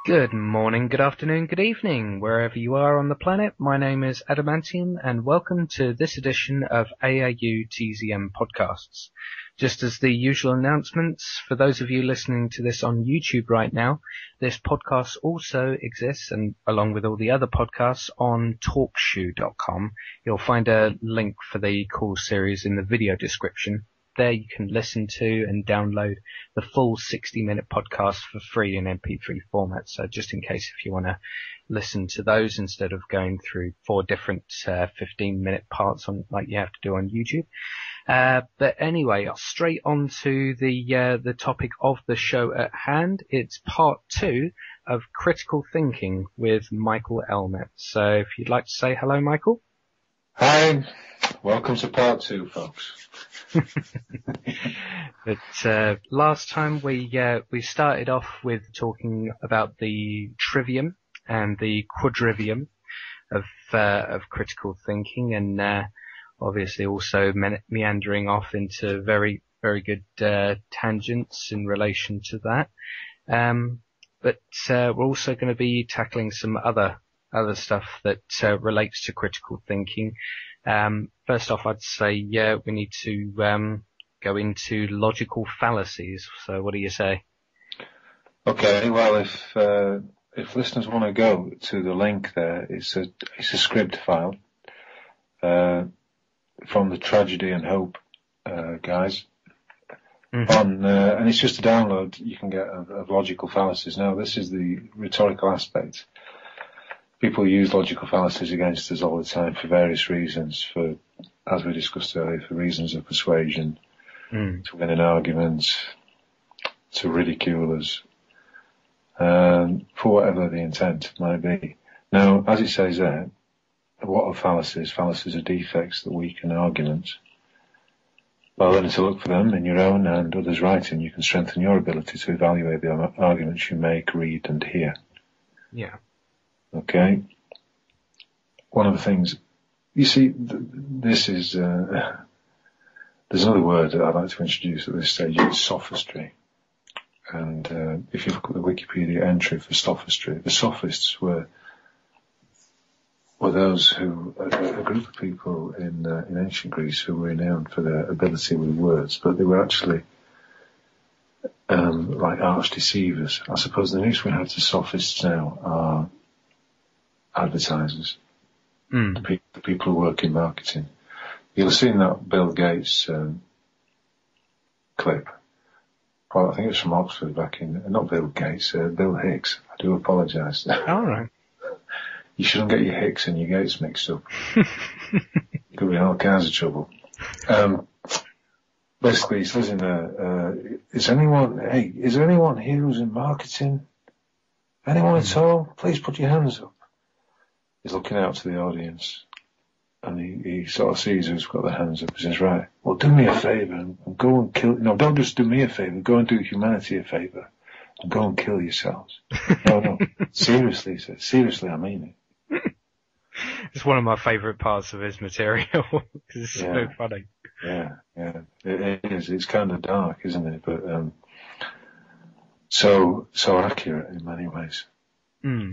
Good morning, good afternoon, good evening, wherever you are on the planet. My name is Adamantium, and welcome to this edition of AAU TZM Podcasts. Just as the usual announcements, for those of you listening to this on YouTube right now, this podcast also exists, and along with all the other podcasts, on TalkShoe.com. You'll find a link for the call series in the video description. There you can listen to and download the full 60-minute podcast for free in MP3 format. So just in case if you want to listen to those instead of going through 4 different 15-minute parts on like you have to do on YouTube. But anyway, straight on to the topic of the show at hand. It's part 2 of critical thinking with Michael Elmet. So if you'd like to say hello, Michael. Hi, welcome to part 2, folks. But last time we started off with talking about the trivium and the quadrivium of critical thinking, and obviously also meandering off into very good tangents in relation to that. But we're also going to be tackling some other stuff that relates to critical thinking. First off, I'd say, we need to go into logical fallacies. So what do you say? Okay, well, if listeners want to go to the link there, it's a script file from the Tragedy and Hope guys. Mm-hmm. And it's just a download you can get of logical fallacies. Now, this is the rhetorical aspect. People use logical fallacies against us all the time for various reasons, as we discussed earlier, for reasons of persuasion, to win an argument, to ridicule us, for whatever the intent might be. Now, as it says there, what are fallacies? Fallacies are defects that weaken arguments. By learning to look for them in your own and others' writing, you can strengthen your ability to evaluate the arguments you make, read, and hear. Yeah. Okay. One of the things, you see, this is, there's another word that I'd like to introduce at this stage, it's sophistry. And if you look at the Wikipedia entry for sophistry, the sophists were those who, a group of people in ancient Greece who were renowned for their ability with words, but they were actually like arch deceivers. I suppose the nearest we have to sophists now are advertisers, the people who work in marketing. You'll have seen that Bill Gates clip. Well, I think it was from Oxford back in, not Bill Gates, Bill Hicks. I do apologise. All right. You shouldn't get your Hicks and your Gates mixed up. You could be in all kinds of trouble. Basically, he says in there, is there anyone here who's in marketing? Anyone at all? Please put your hands up. He's looking out to the audience, and he sort of sees who's got their hands up. He says, right, well, do me a favour and go and kill, no, don't just do me a favour, go and do humanity a favour and go and kill yourselves. No, seriously, he says, seriously, I mean it. It's one of my favourite parts of his material, because it's so funny. Yeah, it is. It's kind of dark, isn't it? But, so accurate in many ways.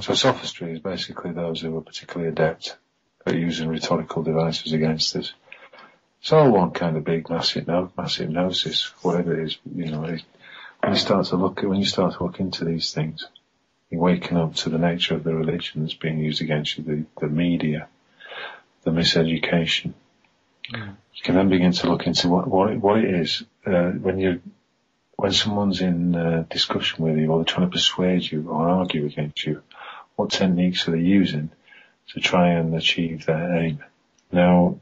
So sophistry is basically those who are particularly adept at using rhetorical devices against us. It's all one kind of big, massive gnosis, whatever it is. You know, when you start to look into these things, you're waking up to the nature of the religion that's being used against you, the media, the miseducation. You can then begin to look into what it is when someone's in discussion with you, or they're trying to persuade you or argue against you. What techniques are they using to try and achieve their aim? Now,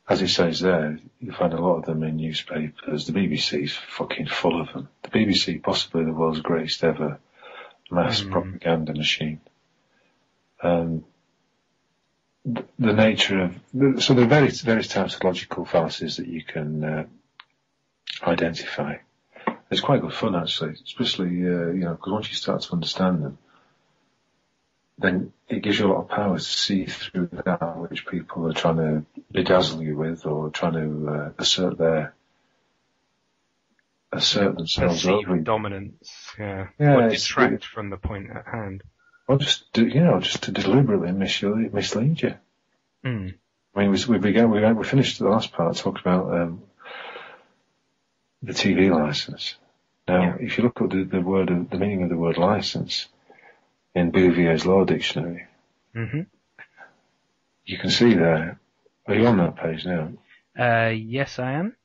as it says there, you find a lot of them in newspapers. The BBC's fucking full of them. The BBC, possibly the world's greatest ever mass propaganda machine. The nature of, so there are various types of logical fallacies that you can identify. It's quite good fun, actually, especially, because once you start to understand them, then it gives you a lot of power to see through that which people are trying to bedazzle you with, or trying to assert their assert themselves over perceived dominance, or detract from the point at hand. Or just to deliberately mislead you. Mm. I mean, we finished the last part talking about the TV license. Now, if you look at the meaning of the word license in Bouvier's Law Dictionary, you can see there. Are you on that page now? Yes, I am.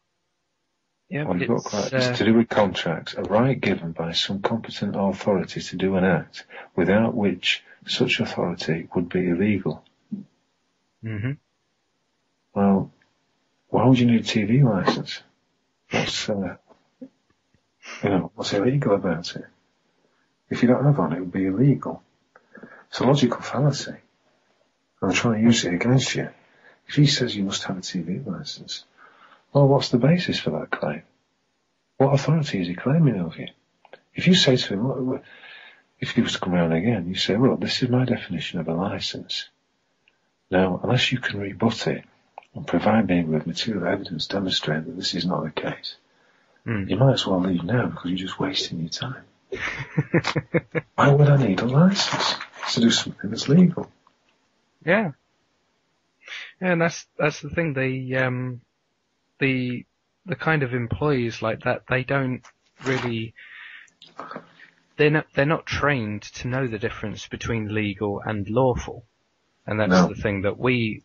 Yeah, well, it's to do with contracts, a right given by some competent authority to do an act without which such authority would be illegal. Mm-hmm. Well, why would you need a TV license? What's illegal about it? If you don't have one, it would be illegal. It's a logical fallacy. I'm trying to use it against you. If he says you must have a TV license, well, what's the basis for that claim? What authority is he claiming of you? If you say to him, if he was to come around again, you say, well, this is my definition of a license. Now, unless you can rebut it and provide me with material evidence demonstrating that this is not the case, you might as well leave now because you're just wasting your time. Why would I need a license to do something that's legal? Yeah. Yeah, and that's the thing. The kind of employees like that, they don't really, they're not trained to know the difference between legal and lawful. And that's the thing that we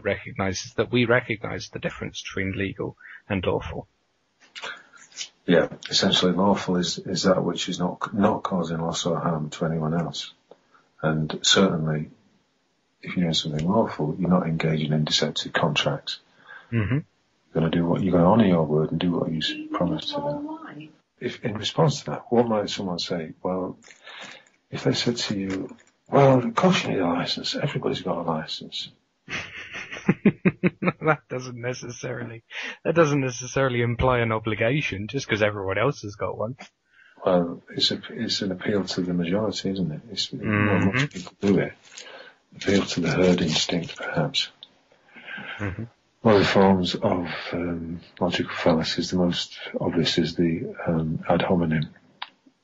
recognize, is that we recognize the difference between legal and lawful. Yeah, essentially lawful is that which is not causing loss or harm to anyone else. And certainly, if you're doing something lawful, you're not engaging in deceptive contracts. Mm-hmm. You're going to honour your word and do what you promised to them. If in response to that, what might someone say? Well, if they said to you, well, of course you need a license. Everybody's got a license. That doesn't necessarily imply an obligation just because everyone else has got one. Well, it's an appeal to the majority, isn't it? It's most people do it. Appeal to the herd instinct, perhaps. Mm-hmm. One of the forms of logical fallacies, the most obvious is the ad hominem.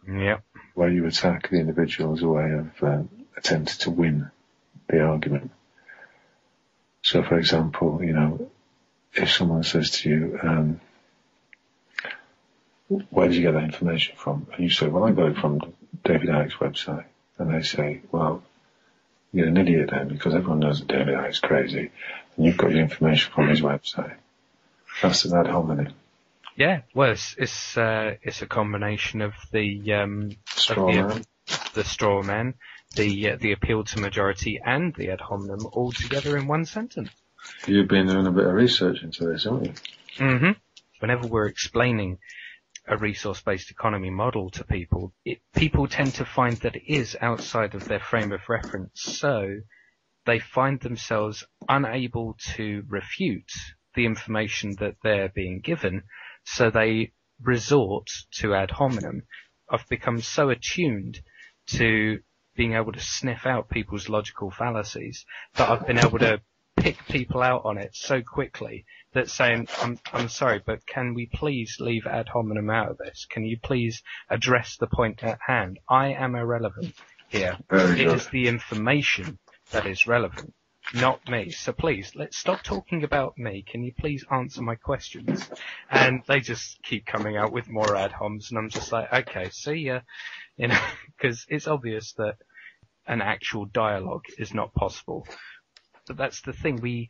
Yep. Where you attack the individual as a way of attempting to win the argument. So, for example, if someone says to you, where did you get that information from? And you say, well, I got it from David Icke's website. And they say, well, you're an idiot then, because everyone knows that David Icke's crazy, and you've got your information from his website. That's an ad hominem. Yeah, well, it's a combination of the straw man, the appeal to majority, and the ad hominem all together in one sentence. You've been doing a bit of research into this, haven't you? Mm-hmm. Whenever we're explaining a resource-based economy model to people, people tend to find that it is outside of their frame of reference, so they find themselves unable to refute the information that they're being given, so they resort to ad hominem. I've become so attuned to being able to sniff out people's logical fallacies that I've been able to pick people out on it so quickly that saying, I'm sorry, but can we please leave ad hominem out of this? Can you please address the point at hand? I am irrelevant here. It is the information that is relevant, not me. So please, let's stop talking about me. Can you please answer my questions? And they just keep coming out with more ad homs, and I'm just like, okay, see ya. Because it's obvious that an actual dialogue is not possible. But that's the thing.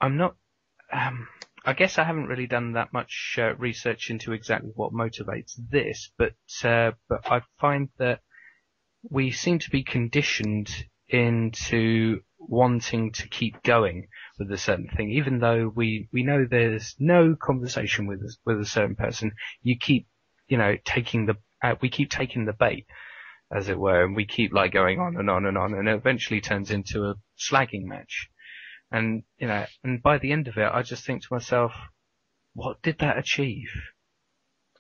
I guess I haven't really done that much research into exactly what motivates this, but I find that we seem to be conditioned into wanting to keep going with a certain thing, even though we know there's no conversation with a certain person. You keep, we keep taking the bait, as it were, and we keep going on and on and on, and it eventually turns into a slagging match. And, and by the end of it, I just think to myself, what did that achieve?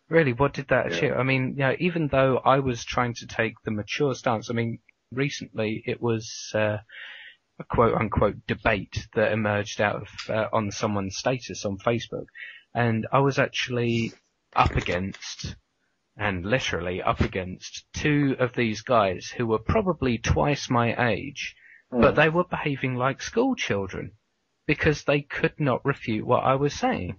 Really, what did that achieve? I mean, even though I was trying to take the mature stance, I mean, recently it was a quote unquote debate that emerged out of on someone's status on Facebook, and I was actually literally up against two of these guys who were probably twice my age, but they were behaving like school children because they could not refute what I was saying.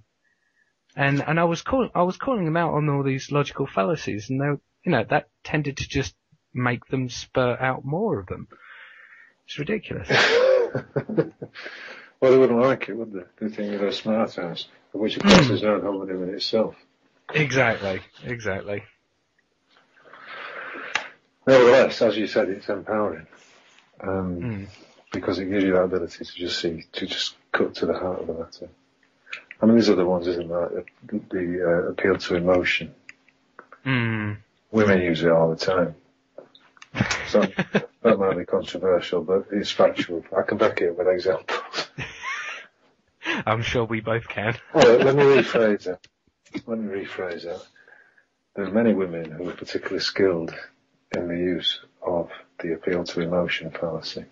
And I was calling them out on all these logical fallacies, and that tended to just make them spurt out more of them. It's ridiculous. Well, they wouldn't like it, would they? They think they're a smart ass, which of course is not homonym in itself. Exactly. Nevertheless, as you said, it's empowering. Because it gives you that ability to just cut to the heart of the matter. I mean, these are the ones, isn't that? The appeal to emotion. Women use it all the time. So that might be controversial, but it's factual. I can back it up with examples. I'm sure we both can. Well, let me rephrase that. There are many women who are particularly skilled in the use of the appeal to emotion fallacy.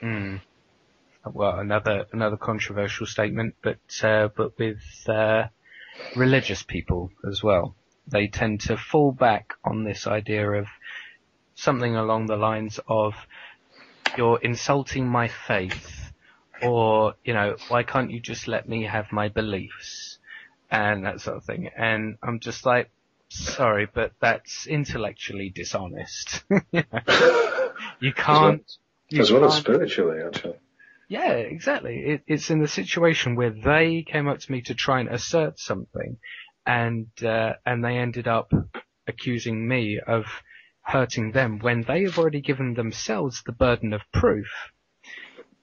Well, another controversial statement, but with religious people as well. They tend to fall back on this idea of something along the lines of, you're insulting my faith, or, why can't you just let me have my beliefs, and that sort of thing. And I'm just like, sorry, but that's intellectually dishonest. You can't... As well as spiritually, actually. Yeah, exactly. It's in the situation where they came up to me to try and assert something, and they ended up accusing me of hurting them when they have already given themselves the burden of proof.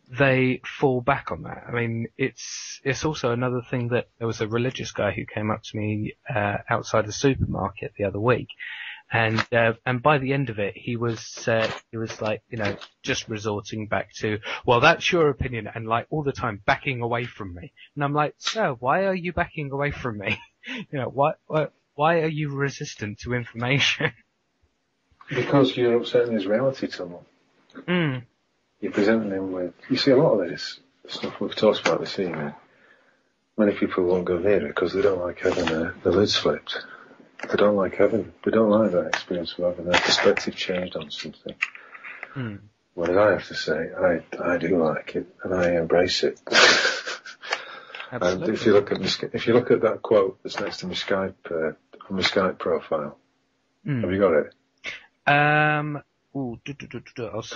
They fall back on that. I mean, it's also another thing that there was a religious guy who came up to me outside the supermarket the other week. And by the end of it, he was like, just resorting back to, well, that's your opinion, and like all the time backing away from me. And I'm like, sir, why are you backing away from me? Why are you resistant to information? Because you're upsetting his reality tunnel. You're presenting him with, you see, a lot of this stuff we've talked about this evening, many people won't go near it because they don't like having the lids flipped. They don't like that experience of having their perspective changed on something. What did I have to say? I do like it, and I embrace it. And if you look at that quote that's next to my Skype profile, have you got it? I'll see.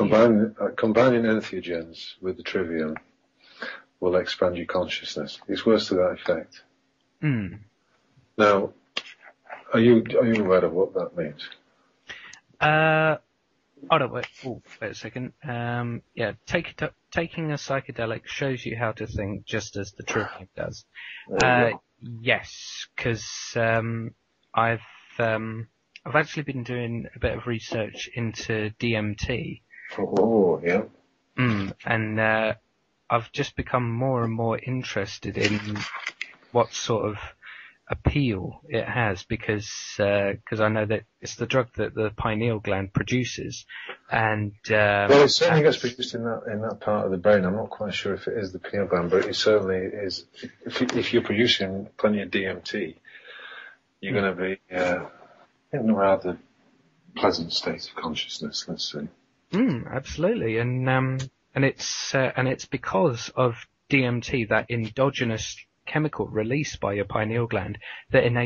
Combining entheogens with the trivium will expand your consciousness. It's words to that effect. Now, are you aware of what that means? Wait a second. Taking a psychedelic shows you how to think just as the trivium does. Yes, because I've actually been doing a bit of research into DMT. Oh, yeah. And I've just become more and more interested in what sort of appeal it has, because I know that it's the drug that the pineal gland produces, and well, it certainly gets produced in that part of the brain. I'm not quite sure if it is the pineal gland, but it certainly is. If you're producing plenty of DMT, you're going to be in a rather pleasant state of consciousness, let's say. Absolutely, and it's because of DMT, that endogenous chemical released by your pineal gland, that enables